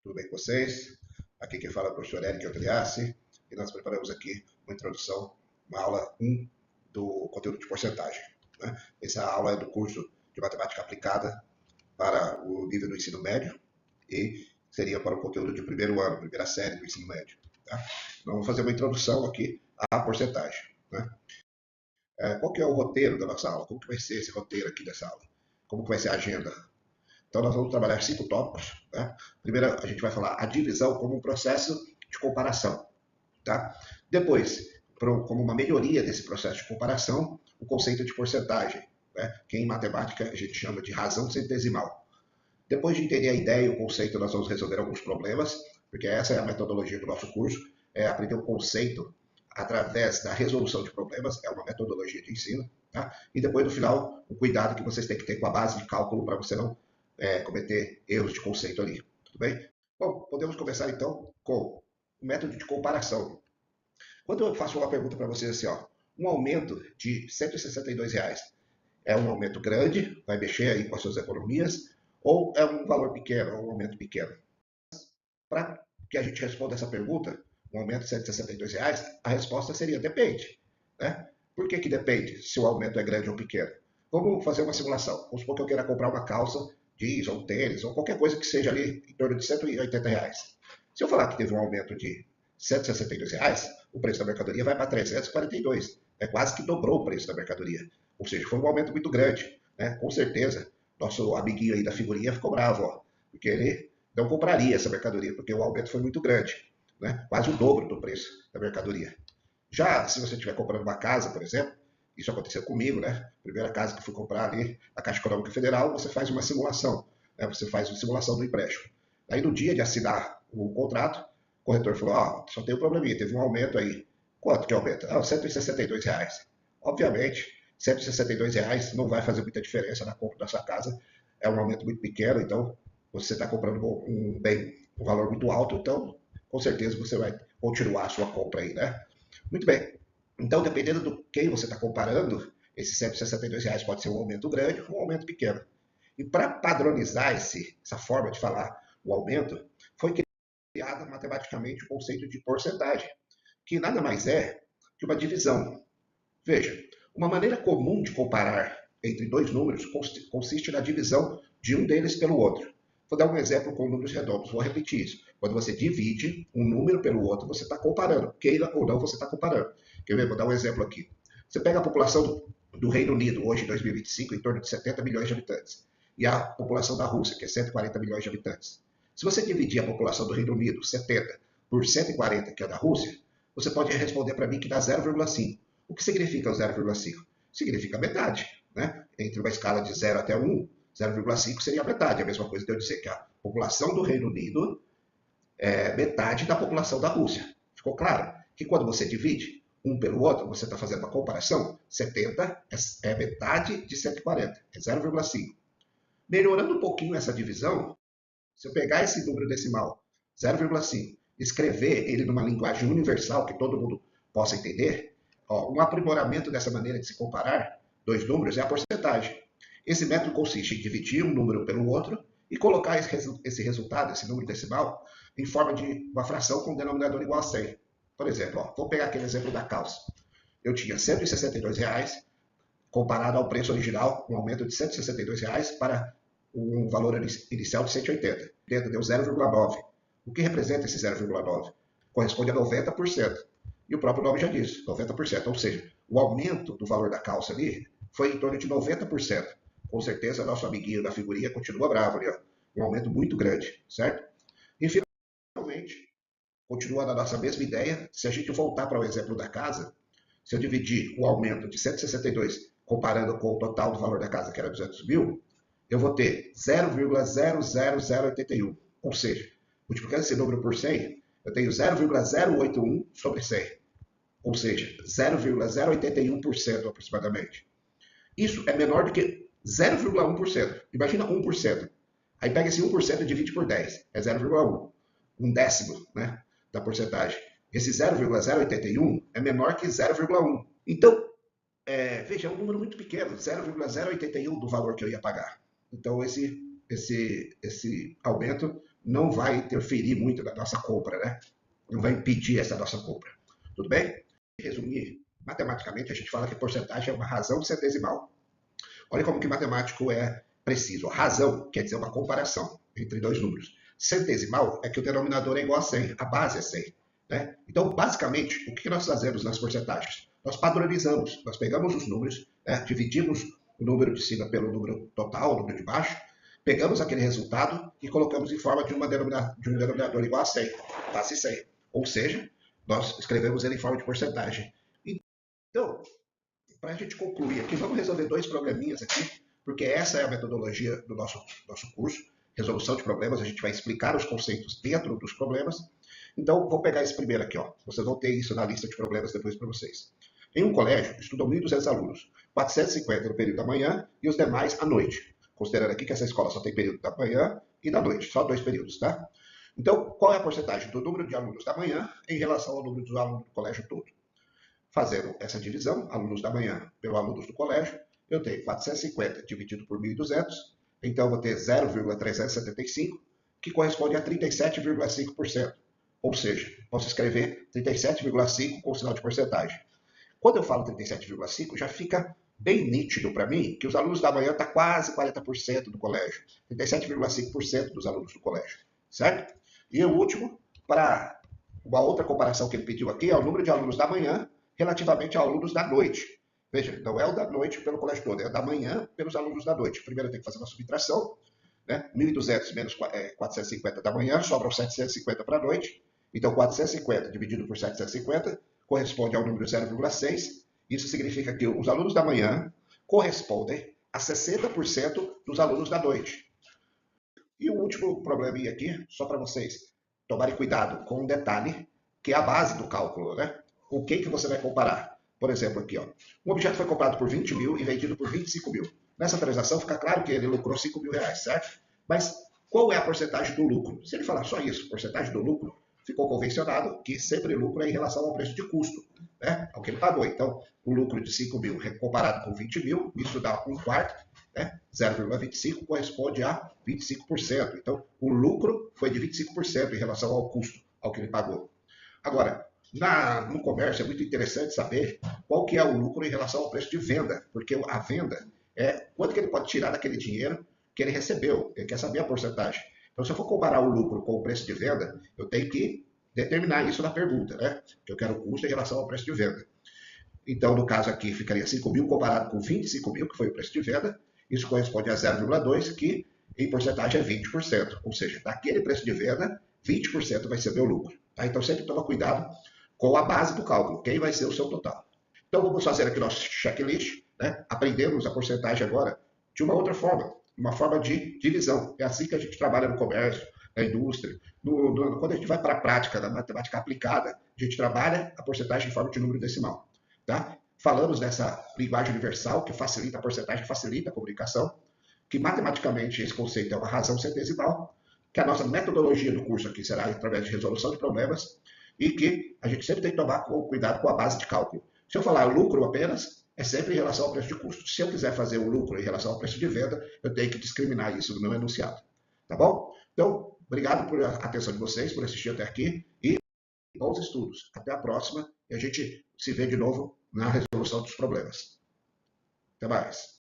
tudo bem com vocês? Aqui quem fala é o professor Eric Otriassi e nós preparamos aqui uma introdução, uma aula 1 do conteúdo de porcentagem. Né? Essa aula é do curso de matemática aplicada para o nível do ensino médio e seria para o conteúdo de primeiro ano, primeira série do ensino médio. Tá? Então, vamos fazer uma introdução aqui à porcentagem. Né? Qual que é o roteiro da nossa aula? Como que vai ser esse roteiro aqui dessa aula? Como que vai ser a agenda? Então, nós vamos trabalhar 5 tópicos. Né? Primeiro, a gente vai falar a divisão como um processo de comparação. Tá? Depois, como uma melhoria desse processo de comparação, o conceito de porcentagem, né? Que em matemática a gente chama de razão centesimal. Depois de entender a ideia e o conceito, nós vamos resolver alguns problemas, porque essa é a metodologia do nosso curso, é aprender o conceito através da resolução de problemas, é uma metodologia de ensino. Tá? E depois, no final, o cuidado que vocês têm que ter com a base de cálculo para você não cometer erros de conceito ali. Tudo bem? Bom, podemos começar então com o método de comparação. Quando eu faço uma pergunta para vocês assim, ó, um aumento de R$ 162 é um aumento grande, vai mexer aí com as suas economias, ou é um valor pequeno, um aumento pequeno? Para que a gente responda essa pergunta, um aumento de R$ 162, a resposta seria depende. Né? Por que depende se o aumento é grande ou pequeno? Vamos fazer uma simulação. Vamos supor que eu queira comprar uma calça jeans ou um tênis, ou qualquer coisa que seja ali em torno de R$ 180. Se eu falar que teve um aumento de R$ 162, o preço da mercadoria vai para 342. Quase que dobrou o preço da mercadoria. Ou seja, foi um aumento muito grande. Né? Com certeza, nosso amiguinho aí da figurinha ficou bravo, ó, porque ele não compraria essa mercadoria, porque o aumento foi muito grande. Né? Quase o dobro do preço da mercadoria. Já se você estiver comprando uma casa, por exemplo, isso aconteceu comigo, né? Primeira casa que fui comprar ali, a Caixa Econômica Federal, você faz uma simulação, né? Você faz uma simulação do empréstimo. Aí no dia de assinar o contrato, o corretor falou, ó, só tem um probleminha, teve um aumento aí. Quanto que aumenta? Ah, R$ 162. Obviamente, R$ 162 não vai fazer muita diferença na compra da sua casa, é um aumento muito pequeno, então você está comprando um bem, um valor muito alto, então com certeza você vai continuar a sua compra aí, né? Muito bem. Então, dependendo do quem você está comparando, esses R$ 162 pode ser um aumento grande ou um aumento pequeno. E para padronizar essa forma de falar o aumento, foi criado matematicamente o conceito de porcentagem, que nada mais é que uma divisão. Veja, uma maneira comum de comparar entre dois números consiste na divisão de um deles pelo outro. Vou dar um exemplo com números redondos, vou repetir isso. Quando você divide um número pelo outro, você está comparando. Queira ou não, você está comparando. Quer ver? Vou dar um exemplo aqui. Você pega a população do Reino Unido, hoje em 2025, em torno de 70 milhões de habitantes, e a população da Rússia, que é 140 milhões de habitantes. Se você dividir a população do Reino Unido, 70, por 140, que é da Rússia, você pode responder para mim que dá 0,5. O que significa o 0,5? Significa metade. Né? Entre uma escala de 0 até 1, 0,5 seria a metade. A mesma coisa de eu dizer que a população do Reino Unido é metade da população da Rússia. Ficou claro? Que quando você divide um pelo outro, você está fazendo uma comparação, 70 é metade de 140, é 0,5. Melhorando um pouquinho essa divisão, se eu pegar esse número decimal, 0,5, escrever ele numa linguagem universal que todo mundo possa entender, um aprimoramento dessa maneira de se comparar dois números é a porcentagem. Esse método consiste em dividir um número pelo outro e colocar esse resultado, esse número decimal, em forma de uma fração com um denominador igual a 100. Por exemplo, vou pegar aquele exemplo da calça. Eu tinha R$ 162 comparado ao preço original, um aumento de R$ 162 para um valor inicial de 180. Deu 0,9. O que representa esse 0,9? Corresponde a 90%. E o próprio nome já diz, 90%. Ou seja, o aumento do valor da calça ali foi em torno de 90%. Com certeza, nosso amiguinho da figurinha continua bravo ali, ó. Um aumento muito grande, certo? E finalmente, continua na nossa mesma ideia, se a gente voltar para o exemplo da casa, se eu dividir o aumento de 162 comparando com o total do valor da casa, que era 200 mil, eu vou ter 0,00081. Ou seja, multiplicando esse número por 100, eu tenho 0,081 sobre 100. Ou seja, 0,081% aproximadamente. Isso é menor do que 0,1%. Imagina 1%. Aí pega esse 1% e divide por 10. É 0,1. Um décimo, né, da porcentagem. Esse 0,081 é menor que 0,1. Então, veja, é um número muito pequeno. 0,081 do valor que eu ia pagar. Então, esse aumento não vai interferir muito na nossa compra, né? Não vai impedir essa nossa compra. Tudo bem? Resumir, matematicamente a gente fala que porcentagem é uma razão centesimal. Olha como que matemático é preciso. Razão quer dizer uma comparação entre dois números. Centesimal é que o denominador é igual a 100, a base é 100. Né? Então, basicamente, o que nós fazemos nas porcentagens? Nós padronizamos, nós pegamos os números, né? Dividimos o número de cima pelo número total, o número de baixo, pegamos aquele resultado e colocamos em forma de um denominador igual a 100, base 100. Ou seja, nós escrevemos ele em forma de porcentagem. Então, para a gente concluir aqui, vamos resolver dois probleminhas aqui, porque essa é a metodologia do nosso curso, resolução de problemas. A gente vai explicar os conceitos dentro dos problemas. Então, vou pegar esse primeiro aqui, ó. Vocês vão ter isso na lista de problemas depois para vocês. Em um colégio, estudam 1.200 alunos, 450 no período da manhã e os demais à noite. Considerando aqui que essa escola só tem período da manhã e da noite, só 2 períodos, tá? Então, qual é a porcentagem do número de alunos da manhã em relação ao número dos alunos do colégio todo? Fazendo essa divisão, alunos da manhã pelo alunos do colégio, eu tenho 450 dividido por 1.200, então eu vou ter 0,375, que corresponde a 37,5%. Ou seja, posso escrever 37,5 com o sinal de porcentagem. Quando eu falo 37,5, já fica bem nítido para mim que os alunos da manhã estão quase 40% do colégio. 37,5% dos alunos do colégio, certo? E o último, para uma outra comparação que ele pediu aqui, é o número de alunos da manhã relativamente a alunos da noite. Veja, não é o da noite pelo colégio todo, é o da manhã pelos alunos da noite. Primeiro eu tenho que fazer uma subtração, né? 1.200 menos 450 da manhã, sobram 750 para a noite. Então, 450 dividido por 750 corresponde ao número 0,6. Isso significa que os alunos da manhã correspondem a 60% dos alunos da noite. E o último probleminha aqui, só para vocês tomarem cuidado com um detalhe, que é a base do cálculo, né? O que você vai comparar? Por exemplo, aqui, ó, um objeto foi comprado por 20 mil e vendido por 25 mil. Nessa transação fica claro que ele lucrou 5 mil reais, certo? Mas qual é a porcentagem do lucro? Se ele falar só isso, porcentagem do lucro, ficou convencionado que sempre lucro é em relação ao preço de custo, né? Ao que ele pagou. Então, o lucro de 5 mil comparado com 20 mil, isso dá um quarto, né? 0,25 corresponde a 25%. Então, o lucro foi de 25% em relação ao custo, ao que ele pagou. Agora, no comércio é muito interessante saber qual que é o lucro em relação ao preço de venda, porque a venda é quanto que ele pode tirar daquele dinheiro que ele recebeu, ele quer saber a porcentagem. Então, se eu for comparar o lucro com o preço de venda, eu tenho que determinar isso na pergunta, né? Que eu quero o custo em relação ao preço de venda. Então, no caso aqui, ficaria 5 mil comparado com 25 mil, que foi o preço de venda. Isso corresponde a 0,2, que em porcentagem é 20%. Ou seja, daquele preço de venda, 20% vai ser meu lucro. Tá? Então, sempre toma cuidado com a base do cálculo, quem vai ser o seu total. Então, vamos fazer aqui nosso checklist, né? Aprendemos a porcentagem agora de uma outra forma, uma forma de divisão. É assim que a gente trabalha no comércio, na indústria. Quando a gente vai para a prática da matemática aplicada, a gente trabalha a porcentagem em forma de número decimal. Tá? Falamos dessa linguagem universal que facilita a porcentagem, que facilita a comunicação, que matematicamente esse conceito é uma razão centesimal, que a nossa metodologia do curso aqui será através de resolução de problemas, e que a gente sempre tem que tomar cuidado com a base de cálculo. Se eu falar lucro apenas, é sempre em relação ao preço de custo. Se eu quiser fazer o lucro em relação ao preço de venda, eu tenho que discriminar isso no meu enunciado. Tá bom? Então, obrigado por a atenção de vocês, por assistir até aqui, e bons estudos. Até a próxima, e a gente se vê de novo na resolução dos problemas. Até mais.